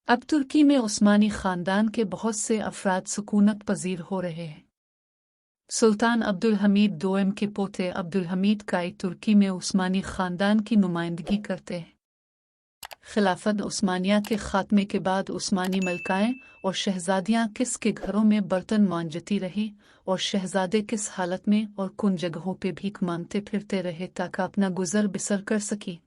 अब तुर्की में उस्मानी ख़ानदान के बहुत से अफराद सुकूनत पजीर हो रहे हैं। सुल्तान अब्दुल हमीद दोम के पोते अब्दुल हमीद काई तुर्की में उस्मानी ख़ानदान की नुमाइंदगी करते हैं। खिलाफत उस्मानिया के ख़ात्मे के बाद उस्मानी मलकाएं और शहजादियां किस के घरों में बर्तन मांजती रही और शहजादे किस हालत में और कुन जगहों पे भीख मांगते फिरते रहे ताकि अपना गुजर बसर कर सकी।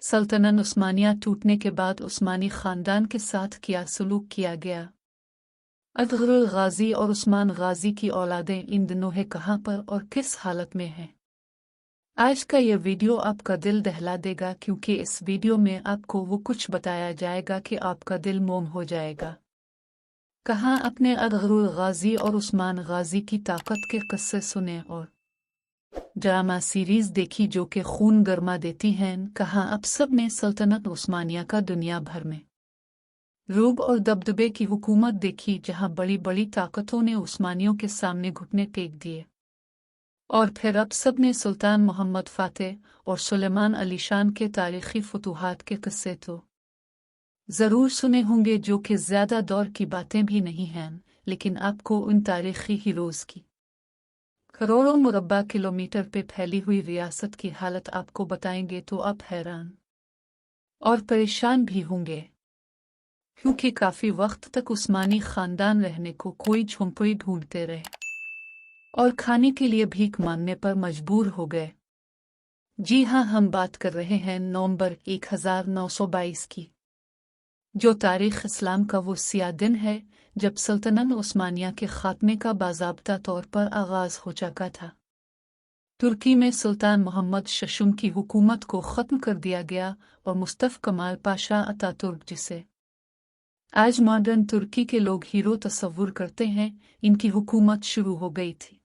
सल्तनत उस्मानिया टूटने के बाद उस्मानी ख़ानदान के साथ क्या सलूक किया गया। अदगरुल गाजी और उस्मान गाजी की औलादें इन दिनों है कहाँ पर और किस हालत में हैं। आज का यह वीडियो आपका दिल दहला देगा, क्योंकि इस वीडियो में आपको वो कुछ बताया जाएगा कि आपका दिल मोम हो जाएगा। कहाँ अपने अदगरुल गाजी और उस्मान गाजी की ताकत के किस्से सुने और ड्रामा सीरीज देखी जो कि खून गर्मा देती हैं। कहाँ अब सब ने सल्तनत उस्मानिया का दुनिया भर में रूब और दबदबे की हुकूमत देखी, जहाँ बड़ी बड़ी ताकतों ने उस्मानियों के सामने घुटने टेक दिए। और फिर अब सब ने सुल्तान मोहम्मद फ़ातेह और सुलेमान अली शान के तारीख़ी फतूहात के किस्से तो ज़रूर सुने होंगे, जो कि ज़्यादा दौर की बातें भी नहीं हैं, लेकिन आपको उन तारीख़ी हीरोज़ की करोड़ों मुरब्बा किलोमीटर पे फैली हुई रियासत की हालत आपको बताएंगे तो आप हैरान और परेशान भी होंगे, क्योंकि काफ़ी वक्त तक उस्मानी ख़ानदान रहने को कोई झोंपड़ी ढूंढते रहे और खाने के लिए भीख मांगने पर मजबूर हो गए। जी हाँ, हम बात कर रहे हैं नवंबर 1922 की, जो तारीख़ इस्लाम का वो सिया दिन है जब सल्तनत उस्मानिया के ख़ात्मे का बाज़ाब्ता तौर पर आगाज़ हो चुका था। तुर्की में सुल्तान मोहम्मद शशुम की हुकूमत को ख़त्म कर दिया गया और मुस्तफ़ा कमाल पाशा अतातुर्क, जिसे आज मॉडर्न तुर्की के लोग हीरो तस्वुर करते हैं, इनकी हुकूमत शुरू हो गई थी।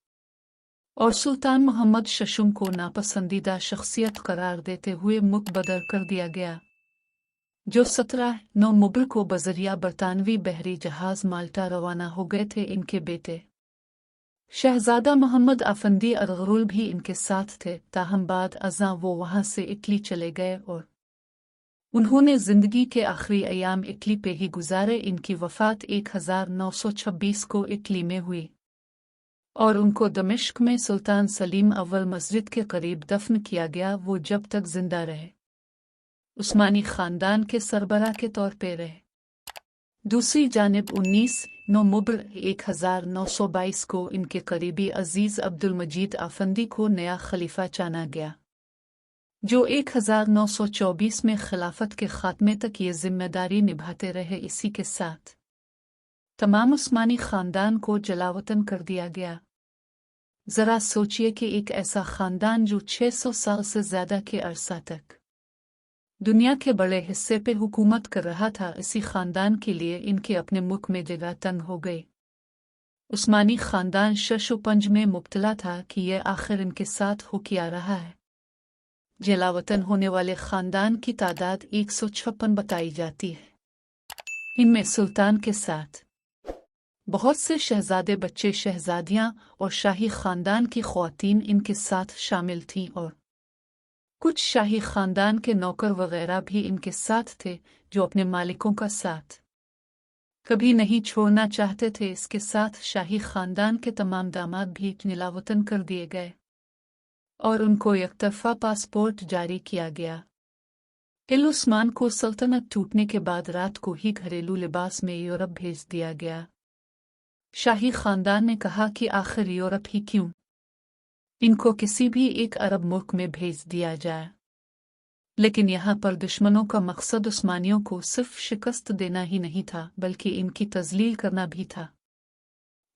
और सुल्तान मोहम्मद शशुम को नापसंदीदा शख्सियत करार देते हुए मुकबदर कर दिया गया, जो 17 नवंबर को बजरिया बरतानवी बहरी जहाज माल्टा रवाना हो गए थे। इनके बेटे शहजादा मोहम्मद अफंदी अरगरुल भी इनके साथ थे, ताहम बाद अज़ां वो वहाँ से इटली चले गए और उन्होंने ज़िंदगी के आखिरी अयाम इटली पे ही गुजारे। इनकी वफ़ात 1926 को इटली में हुई और उनको दमिश्क में सुल्तान सलीम अव्वल मस्जिद के करीब दफन किया गया। वो जब तक जिंदा रहे उस्मानी ख़ानदान के सरबराह के तौर पे रहे। दूसरी जानिब 19 नवंबर 1922 को इनके करीबी अजीज़ अब्दुल मजीद आफंदी को नया खलीफा चुना गया, जो 1924 में खिलाफत के ख़ात्मे तक ये जिम्मेदारी निभाते रहे। इसी के साथ तमाम उस्मानी ख़ानदान को जलावतन कर दिया गया। ज़रा सोचिए कि एक ऐसा ख़ानदान जो 600 साल से ज़्यादा के अरसा तक दुनिया के बड़े हिस्से पे हुकूमत कर रहा था, इसी ख़ानदान के लिए इनके अपने मुल्क में जगह तंग हो गई। उस्मानी ख़ानदान शशोपंज में मुब्तला था कि यह आखिर इनके साथ हो क्या रहा है। जलावतन होने वाले ख़ानदान की तादाद 156 बताई जाती है। इनमें सुल्तान के साथ बहुत से शहजादे, बच्चे, शहजादियां और शाही ख़ानदान की ख़वातीन इनके साथ शामिल थीं और कुछ शाही ख़ानदान के नौकर वगैरह भी इनके साथ थे, जो अपने मालिकों का साथ कभी नहीं छोड़ना चाहते थे। इसके साथ शाही ख़ानदान के तमाम दामाद भी जलावतन कर दिए गए और उनको एकतरफा पासपोर्ट जारी किया गया। उस्मान को सल्तनत टूटने के बाद रात को ही घरेलू लिबास में यूरोप भेज दिया गया। शाही ख़ानदान ने कहा कि आखिर यूरोप ही क्यों, इनको किसी भी एक अरब मुल्क में भेज दिया जाए। लेकिन यहाँ पर दुश्मनों का मकसद उस्मानियों को सिर्फ शिकस्त देना ही नहीं था, बल्कि इनकी तज़लील करना भी था।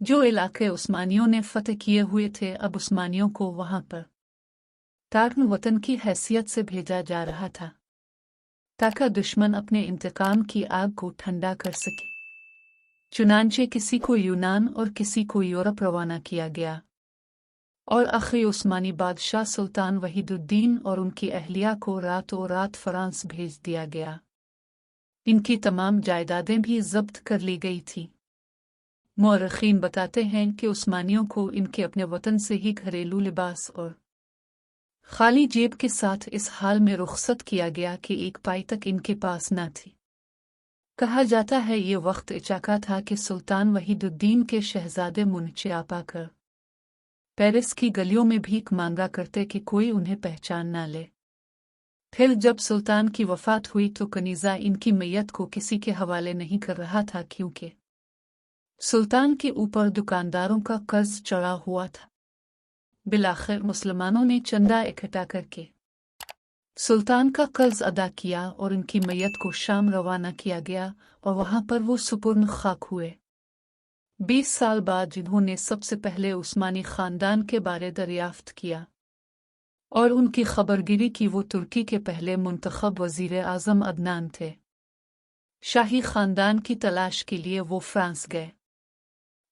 जो इलाके उस्मानियों ने फतह किए हुए थे, अब उस्मानियों को वहाँ पर तार्क वतन की हैसियत से भेजा जा रहा था, ताकि दुश्मन अपने इंतकाम की आग को ठंडा कर सके। चुनांचे किसी को यूनान और किसी को यूरोप रवाना किया गया और आखिरी उस्मानी बादशाह सुल्तान वहीदुद्दीन और उनकी अहलिया को रातों रात फ्रांस भेज दिया गया। इनकी तमाम जायदादें भी जब्त कर ली गई थी। मौरखीन बताते हैं कि उस्मानियों को इनके अपने वतन से ही घरेलू लिबास और खाली जेब के साथ इस हाल में रुखसत किया गया कि एक पाई तक इनके पास न थी। कहा जाता है ये वक्त इचाका था कि सुल्तान वहीदुद्दीन के शहजादे मुनचियापा कर पेरिस की गलियों में भीख मांगा करते कि कोई उन्हें पहचान ना ले। फिर जब सुल्तान की वफात हुई तो कनीज़ा इनकी मैयत को किसी के हवाले नहीं कर रहा था, क्योंकि सुल्तान के ऊपर दुकानदारों का कर्ज चढ़ा हुआ था। बिलाखिर मुसलमानों ने चंदा इकट्ठा करके सुल्तान का कर्ज अदा किया और उनकी मैयत को शाम रवाना किया गया और वहां पर वो सुपुर्द खाक हुए। 20 साल बाद जिन्होंने सबसे पहले उस्मानी खानदान के बारे दरियाफ्त किया और उनकी खबरगिरी की, वो तुर्की के पहले मुंतखब वजीर आज़म अदनान थे। शाही खानदान की तलाश के लिए वो फ्रांस गए।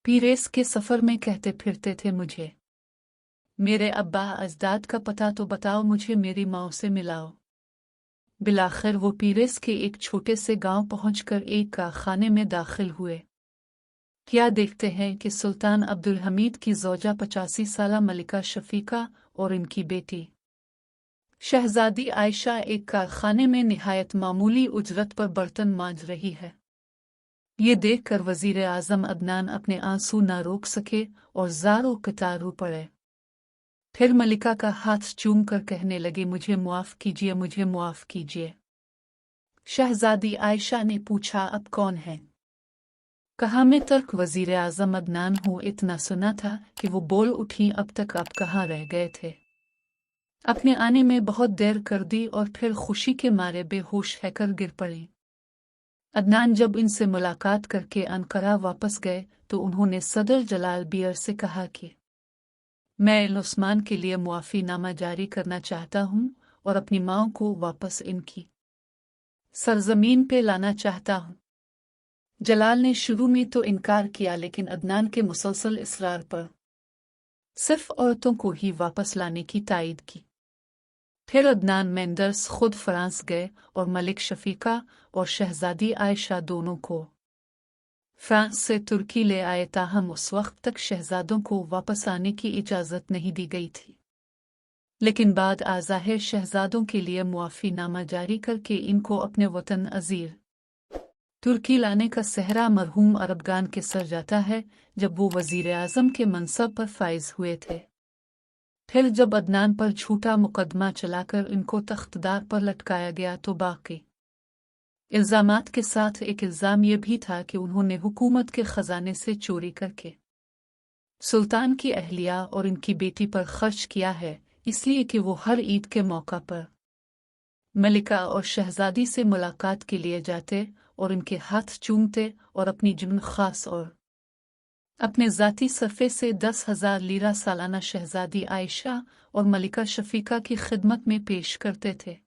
पीरेस के सफ़र में कहते फिरते थे, मुझे मेरे अब्बा अजदाद का पता तो बताओ, मुझे मेरी माँ से मिलाओ। बिलाखिर वो पीरेस के एक छोटे से गांव पहुंचकर एक कारखाने में दाखिल हुए। क्या देखते हैं कि सुल्तान अब्दुल हमीद की ज़ौजा 85 साला मलिका शफीका और इनकी बेटी शहजादी आयशा एक कारखाने में निहायत मामूली उजरत पर बर्तन मांज रही है। ये देखकर वजीर आज़म अदनान अपने आंसू न रोक सके और ज़ारो कतार रो पड़े। फिर मलिका का हाथ चूम कर कहने लगे, मुझे मुआफ़ कीजिए, मुझे मुआफ़ कीजिए। शहजादी आयशा ने पूछा, अब कौन है? कहा, मैं तर्क वजीर आज़म अदनान हूँ। इतना सुना था कि वो बोल उठी, अब तक आप कहाँ रह गए थे? अपने आने में बहुत देर कर दी और फिर खुशी के मारे बेहोश हैकर गिर पड़ी। अदनान जब इनसे मुलाकात करके अनकरा वापस गए तो उन्होंने सदर जलाल बियर से कहा कि मैं उस्मान के लिए मुआफ़ीनामा जारी करना चाहता हूँ और अपनी माँ को वापस इनकी सरजमीन पे लाना चाहता हूँ। जलाल ने शुरू में तो इनकार किया, लेकिन अदनान के मुसलसल इसरार पर सिर्फ औरतों को ही वापस लाने की तायद की। फिर अदनान मेंडर्स खुद फ्रांस गए और मलिक शफीका और शहजादी आयशा दोनों को फ्रांस से तुर्की ले आए। ताहम उस वक्त तक शहजादों को वापस आने की इजाज़त नहीं दी गई थी, लेकिन बाद आज़ाहिर शहजादों के लिए मुआफ़ीनामा जारी करके इनको अपने वतन अज़ीर तुर्की लाने का सहरा मरहूम अरबगान के सर जाता है, जब वो वज़ीर आज़म के मनसब पर फाइज हुए थे। फिर जब अदनान पर झूठा मुकदमा चलाकर इनको तख्तदार पर लटकाया गया तो बाकी इल्ज़ामात के साथ एक इल्ज़ाम यह भी था कि उन्होंने हुकूमत के ख़जाने से चोरी करके सुल्तान की अहलिया और इनकी बेटी पर खर्च किया है, इसलिए कि वो हर ईद के मौका पर मलिका और शहजादी से मुलाकात के लिए जाते और इनके हाथ चूमते और अपनी जुम्न खास और अपने ज़ाती सफ़े से 10,000 लीरा सालाना शहजादी आयशा और मलिका शफीका की खिदमत में पेश करते थे।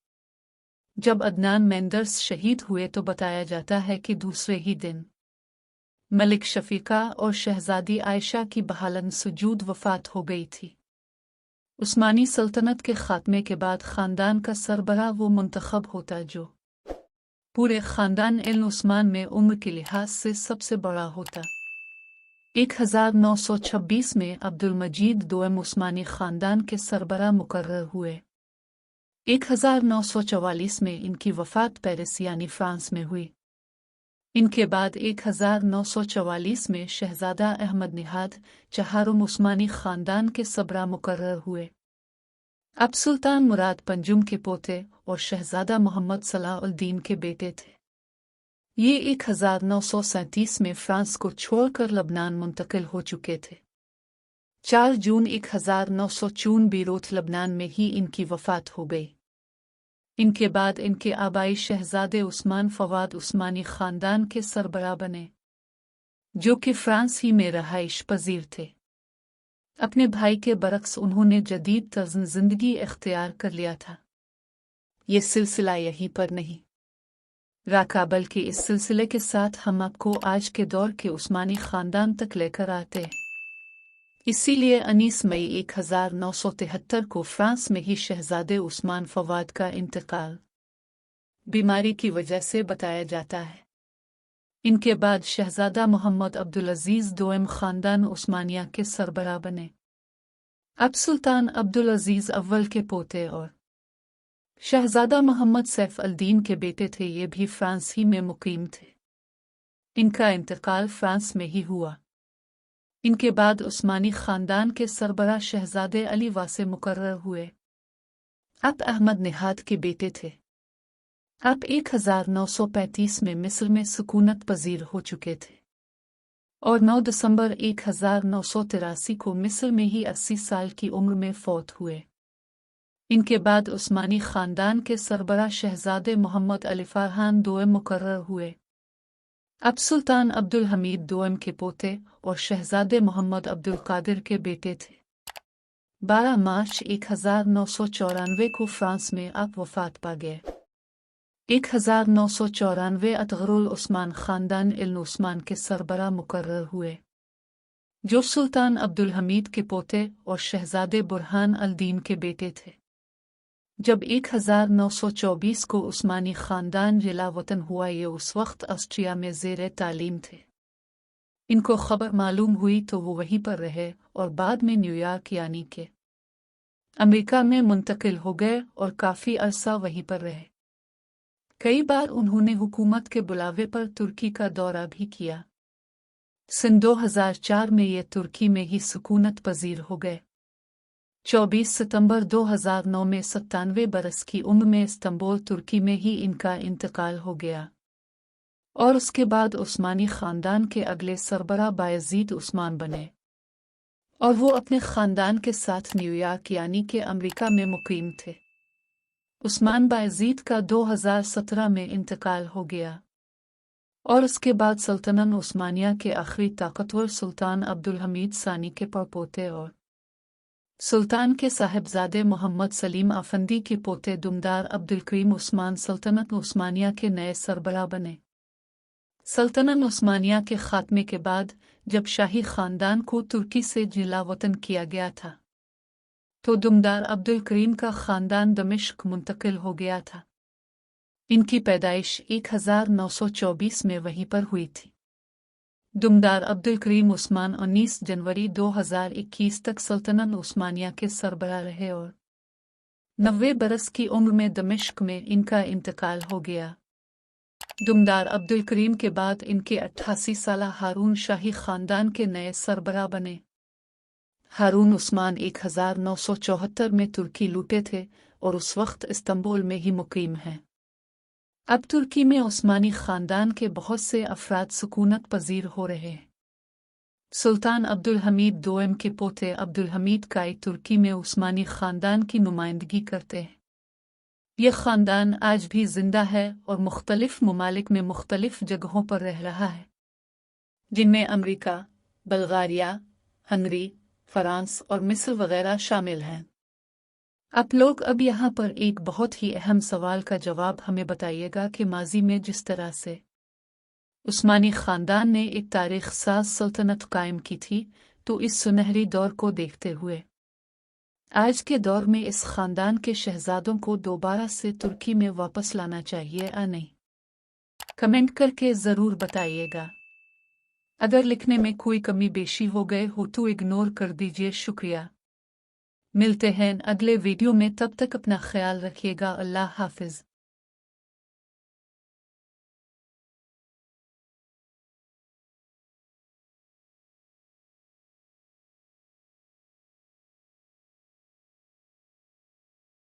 जब अदनान मेंडर्स शहीद हुए तो बताया जाता है कि दूसरे ही दिन मलिक शफीका और शहजादी आयशा की बहालन सुजूद वफ़ात हो गई थी। उस्मानी सल्तनत के ख़ात्मे के बाद ख़ानदान का सरबराह वो मुंतखब होता जो पूरे ख़ानदान उस्मान में उम्र के लिहाज से सबसे बड़ा होता। 1926 में अब्दुल मजीद दोम उस्मानी ख़ानदान के सरबराह मुकर्रर हुए। 1944 में इनकी वफ़ात पेरिस यानी फ्रांस में हुई। इनके बाद 1944 में शहजादा अहमद निहाद चहारुम उस्मानी ख़ानदान के सरबराह मुकर्रर हुए। अब सुल्तान मुराद पंजुम के पोते और शहजादा मोहम्मद सलाउद्दीन के बेटे थे। ये 1937 में फ्रांस को छोड़कर लबनान मुंतकिल हो चुके थे। 4 जून 1954 बीरूत लबनान में ही इनकी वफ़ात हो गई। इनके बाद इनके आबाई शहजादे उस्मान फवाद उस्मानी ख़ानदान के सरबराह बने, जो कि फ्रांस ही में रहाइश पजीर थे। अपने भाई के बरक्स उन्होंने जदीद तर्ज़ ज़िंदगी इख्तियार कर लिया था। ये सिलसिला यहीं पर नहीं रखा, बल्कि इस सिलसिले के साथ हम आपको आज के दौर के उस्मानी ख़ानदान तक लेकर आते हैं। इसीलिए 19 मई 1973 को फ्रांस में ही शहजादे उस्मान फवाद का इंतकाल बीमारी की वजह से बताया जाता है। इनके बाद शहजादा मोहम्मद अब्दुल अजीज़ दोम ख़ानदान उस्मानिया के सरबराह बने। अब सुल्तान अब्दुल अजीज़ अव्वल के पोते और शहजादा मोहम्मद सैफ अल दीन के बेटे थे। ये भी फ्रांस ही में मुकीम थे। इनका इंतकाल फ्रांस में ही हुआ। इनके बाद उस्मानी खानदान के सरबराह शहजादे अली वासे मुकर्रर हुए। आप अहमद निहाद के बेटे थे। आप 1935 में मिस्र में सुकूनत पजीर हो चुके थे और 9 दिसंबर 1983 को मिस्र में ही 80 साल की उम्र में फौत हुए। इनके बाद उस्मानी खानदान के सरबराह शहजादे मोहम्मद अली फरहान दोएम मुकर्रर हुए। अब सुल्तान अब्दुल हमीद दोएम के पोते और शहजादे मोहम्मद अब्दुल कादिर के बेटे थे। 12 मार्च 1994 को फ्रांस में आप वफात पा गए। 1994 अतगरुल उस्मान खानदान इल्न उस्मान के सरबराह मुकर्रर हुए, जो सुल्तान अब्दुल हमीद के पोते और शहजादे बुरहान अल दीन के बेटे थे। जब 1924 को उस्मानी खानदान जिला वतन हुआ, ये उस वक्त ऑस्ट्रिया में ज़ेरे तालीम थे। इनको खबर मालूम हुई तो वो वहीं पर रहे और बाद में न्यूयॉर्क यानी के अमेरिका में मुंतकिल हो गए और काफ़ी अरसा वहीं पर रहे। कई बार उन्होंने हुकूमत के बुलावे पर तुर्की का दौरा भी किया। सन 2004 में ये तुर्की में ही सुकूनत पजीर हो गए। 24 सितंबर 2009 में 97 बरस की उम्र में इस्तांबुल तुर्की में ही इनका इंतकाल हो गया और उसके बाद उस्मानी खानदान के अगले सरबराह बायजीद उस्मान बने और वो अपने खानदान के साथ न्यूयॉर्क यानी कि अमेरिका में मुकीम थे। उस्मान बायजीद का 2017 में इंतकाल हो गया और उसके बाद सल्तनत उस्मानिया के आखिरी ताकतवर सुल्तान अब्दुल हमीद सानी के परपोते और सुल्तान के साहिबजादे मोहम्मद सलीम आफंदी के पोते दुमदार अब्दुल करीम उस्मान सल्तनत उस्मानिया के नए सरबराह बने। सल्तनत उस्मानिया के खात्मे के बाद जब शाही खानदान को तुर्की से जिला वतन किया गया था तो दुमदार अब्दुल करीम का खानदान दमिश्क मुंतकिल हो गया था। इनकी पैदाइश 1924 में वहीं पर हुई थी। दुमदार अब्दुल करीम उस्मान 19 जनवरी 2021 तक सल्तनत उस्मानिया के सरबराह रहे और 90 बरस की उम्र में दमिश्क में इनका इंतकाल हो गया। दुमदार अब्दुल करीम के बाद इनके 88 साला हारून शाही खानदान के नए सरबराह बने। हारून उस्मान 1974 में तुर्की लूटे थे और उस वक्त इस्तांबुल में ही मुकीम हैं। अब तुर्की में उस्मानी खानदान के बहुत से अफराद सुकूनत पजीर हो रहे हैं। सुल्तान अब्दुल हमीद दोएम के पोते अब्दुल हमीद काई तुर्की में उस्मानी खानदान की नुमाइंदगी करते हैं। यह खानदान आज भी जिंदा है और मुख्तलिफ ममालिक में मुख्तलिफ जगहों पर रह रहा है, जिनमें अमेरिका, बल्गारिया, हंगरी, फ्रांस और मिस्र वगैरह शामिल हैं। आप लोग अब यहाँ पर एक बहुत ही अहम सवाल का जवाब हमें बताइएगा कि माजी में जिस तरह से उस्मानी खानदान ने एक तारीख साज सल्तनत कायम की थी, तो इस सुनहरी दौर को देखते हुए आज के दौर में इस खानदान के शहजादों को दोबारा से तुर्की में वापस लाना चाहिए या नहीं? कमेंट करके ज़रूर बताइएगा। अगर लिखने में कोई कमी बेशी हो गए हो तो इग्नोर कर दीजिए। शुक्रिया। मिलते हैं अगले वीडियो में, तब तक अपना ख्याल रखिएगा। अल्लाह हाफिज।